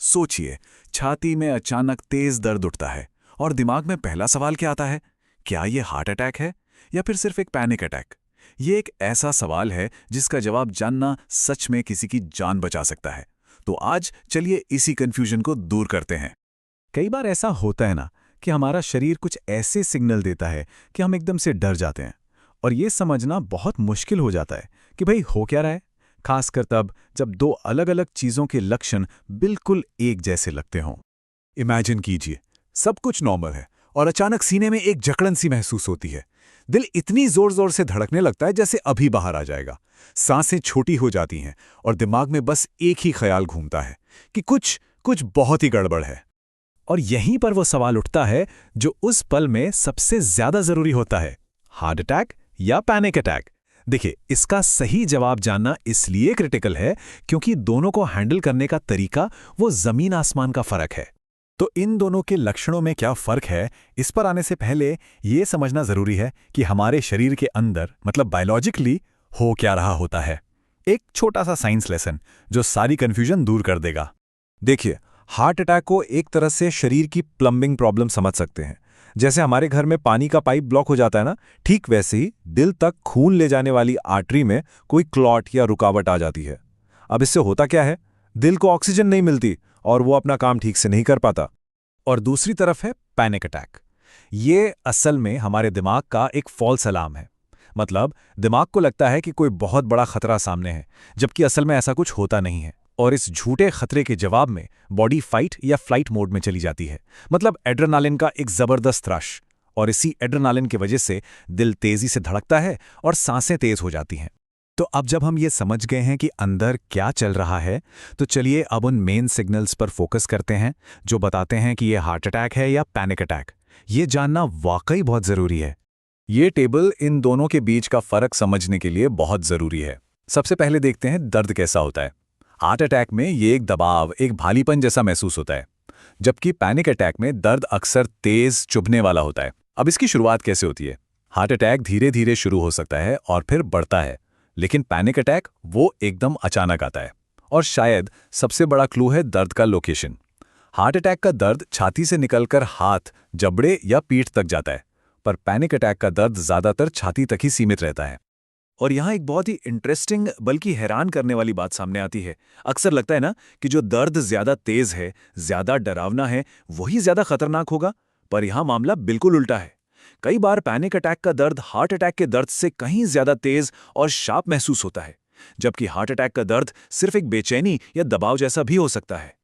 सोचिए, छाती में अचानक तेज दर्द उठता है और दिमाग में पहला सवाल क्या आता है? क्या ये हार्ट अटैक है या फिर सिर्फ एक पैनिक अटैक? ये एक ऐसा सवाल है जिसका जवाब जानना सच में किसी की जान बचा सकता है। तो आज चलिए इसी कंफ्यूजन को दूर करते हैं। कई बार ऐसा होता है ना कि हमारा शरीर कुछ ऐसे सिग्नल देता है कि हम एकदम से डर जाते हैं और ये समझना बहुत मुश्किल हो जाता है कि भाई हो क्या रहा है, खासकर तब जब दो अलग अलग चीज़ों के लक्षण बिल्कुल एक जैसे लगते हों। इमेजिन कीजिए, सब कुछ नॉर्मल है और अचानक सीने में एक जकड़न सी महसूस होती है। दिल इतनी जोर जोर से धड़कने लगता है जैसे अभी बाहर आ जाएगा। सांसें छोटी हो जाती हैं और दिमाग में बस एक ही ख्याल घूमता है कि कुछ कुछ बहुत ही गड़बड़ है। और यहीं पर वो सवाल उठता है जो उस पल में सबसे ज्यादा जरूरी होता है, हार्ट अटैक या पैनिक अटैक। देखिए, इसका सही जवाब जानना इसलिए क्रिटिकल है क्योंकि दोनों को हैंडल करने का तरीका वो जमीन आसमान का फर्क है। तो इन दोनों के लक्षणों में क्या फर्क है, इस पर आने से पहले ये समझना जरूरी है कि हमारे शरीर के अंदर मतलब बायोलॉजिकली हो क्या रहा होता है। एक छोटा सा साइंस लेसन जो सारी कंफ्यूजन दूर कर देगा। देखिए, हार्ट अटैक को एक तरह से शरीर की प्लम्बिंग प्रॉब्लम समझ सकते हैं। जैसे हमारे घर में पानी का पाइप ब्लॉक हो जाता है ना, ठीक वैसे ही दिल तक खून ले जाने वाली आर्टरी में कोई क्लॉट या रुकावट आ जाती है। अब इससे होता क्या है, दिल को ऑक्सीजन नहीं मिलती और वो अपना काम ठीक से नहीं कर पाता। और दूसरी तरफ है पैनिक अटैक। ये असल में हमारे दिमाग का एक फॉल्स अलार्म है। मतलब दिमाग को लगता है कि कोई बहुत बड़ा खतरा सामने है, जबकि असल में ऐसा कुछ होता नहीं है। और इस झूठे खतरे के जवाब में बॉडी फाइट या फ्लाइट मोड में चली जाती है। मतलब एड्रेनालिन का एक जबरदस्त रश, और इसी एड्रेनालिन की वजह से दिल तेजी से धड़कता है और सांसें तेज हो जाती हैं। तो अब जब हम ये समझ गए हैं कि अंदर क्या चल रहा है, तो चलिए अब उन मेन सिग्नल्स पर फोकस करते हैं जो बताते हैं कि ये हार्ट अटैक है या पैनिक अटैक। ये जानना वाकई बहुत जरूरी है। ये टेबल इन दोनों के बीच का फर्क समझने के लिए बहुत जरूरी है। सबसे पहले देखते हैं दर्द कैसा होता है। हार्ट अटैक में ये एक दबाव, एक भारीपन जैसा महसूस होता है, जबकि पैनिक अटैक में दर्द अक्सर तेज चुभने वाला होता है। अब इसकी शुरुआत कैसे होती है? हार्ट अटैक धीरे धीरे शुरू हो सकता है और फिर बढ़ता है, लेकिन पैनिक अटैक वो एकदम अचानक आता है। और शायद सबसे बड़ा क्लू है दर्द का लोकेशन। हार्ट अटैक का दर्द छाती से निकलकर हाथ, जबड़े या पीठ तक जाता है, पर पैनिक अटैक का दर्द ज्यादातर छाती तक ही सीमित रहता है। और यहाँ एक बहुत ही इंटरेस्टिंग बल्कि हैरान करने वाली बात सामने आती है। अक्सर लगता है ना कि जो दर्द ज्यादा तेज है, ज्यादा डरावना है, वही ज्यादा खतरनाक होगा, पर यहाँ मामला बिल्कुल उल्टा है। कई बार पैनिक अटैक का दर्द हार्ट अटैक के दर्द से कहीं ज्यादा तेज और शार्प महसूस होता है, जबकि हार्ट अटैक का दर्द सिर्फ एक बेचैनी या दबाव जैसा भी हो सकता है।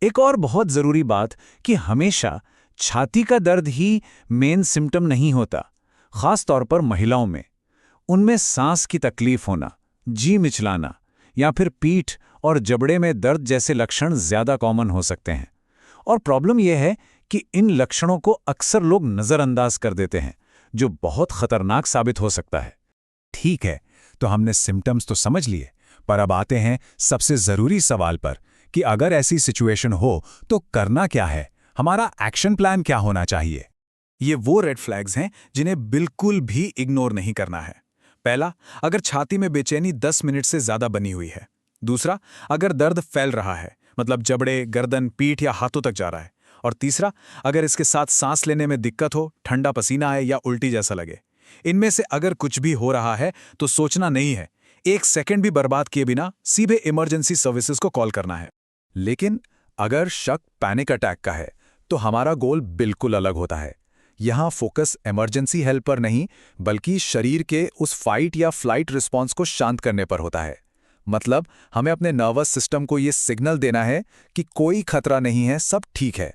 एक और बहुत जरूरी बात कि हमेशा छाती का दर्द ही मेन सिम्टम नहीं होता। खास तौर पर महिलाओं में उनमें सांस की तकलीफ होना, जी मिचलाना या फिर पीठ और जबड़े में दर्द जैसे लक्षण ज्यादा कॉमन हो सकते हैं। और प्रॉब्लम यह है कि इन लक्षणों को अक्सर लोग नजरअंदाज कर देते हैं, जो बहुत खतरनाक साबित हो सकता है। ठीक है, तो हमने सिम्टम्स तो समझ लिए, पर अब आते हैं सबसे जरूरी सवाल पर कि अगर ऐसी सिचुएशन हो तो करना क्या है, हमारा एक्शन प्लान क्या होना चाहिए। ये वो रेड फ्लैग्स हैं जिन्हें बिल्कुल भी इग्नोर नहीं करना है। पहला, अगर छाती में बेचैनी 10 मिनट से ज्यादा बनी हुई है। दूसरा, अगर दर्द फैल रहा है, मतलब जबड़े, गर्दन, पीठ या हाथों तक जा रहा है। और तीसरा, अगर इसके साथ सांस लेने में दिक्कत हो, ठंडा पसीना आए या उल्टी जैसा लगे। इनमें से अगर कुछ भी हो रहा है तो सोचना नहीं है, एक सेकंड भी बर्बाद किए बिना सीधे इमरजेंसी सर्विसेज को कॉल करना है। लेकिन अगर शक पैनिक अटैक का है तो हमारा गोल बिल्कुल अलग होता है। यहाँ फोकस इमरजेंसी हेल्प पर नहीं, बल्कि शरीर के उस फाइट या फ्लाइट रिस्पॉन्स को शांत करने पर होता है। मतलब हमें अपने नर्वस सिस्टम को ये सिग्नल देना है कि कोई खतरा नहीं है, सब ठीक है।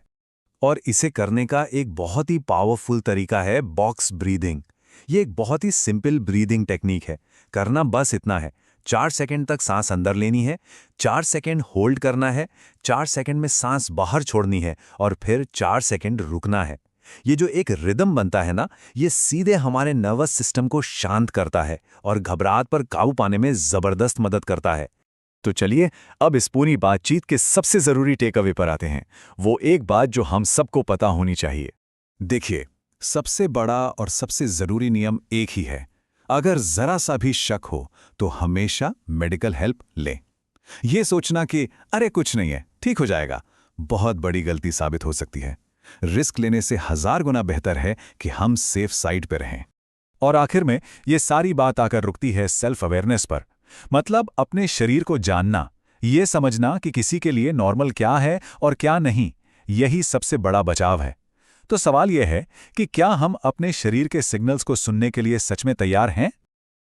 और इसे करने का एक बहुत ही पावरफुल तरीका है बॉक्स ब्रीदिंग। ये एक बहुत ही सिंपल ब्रीदिंग टेक्निक है। करना बस इतना है, 4 सेकंड तक सांस अंदर लेनी है, 4 सेकंड होल्ड करना है, 4 सेकंड में सांस बाहर छोड़नी है और फिर 4 सेकंड रुकना है। ये जो एक रिदम बनता है ना, ये सीधे हमारे नर्वस सिस्टम को शांत करता है और घबराहट पर काबू पाने में जबरदस्त मदद करता है। तो चलिए अब इस पूरी बातचीत के सबसे जरूरी टेक अवे पर आते हैं, वो एक बात जो हम सबको पता होनी चाहिए। देखिए, सबसे बड़ा और सबसे जरूरी नियम एक ही है, अगर जरा सा भी शक हो तो हमेशा मेडिकल हेल्प लें। यह सोचना कि अरे कुछ नहीं है, ठीक हो जाएगा, बहुत बड़ी गलती साबित हो सकती है। रिस्क लेने से 1000 गुना बेहतर है कि हम सेफ साइड पर रहें। और आखिर में ये सारी बात आकर रुकती है सेल्फ अवेयरनेस पर। मतलब अपने शरीर को जानना, ये समझना कि किसी के लिए नॉर्मल क्या है और क्या नहीं, यही सबसे बड़ा बचाव है। तो सवाल यह है कि क्या हम अपने शरीर के सिग्नल्स को सुनने के लिए सच में तैयार हैं?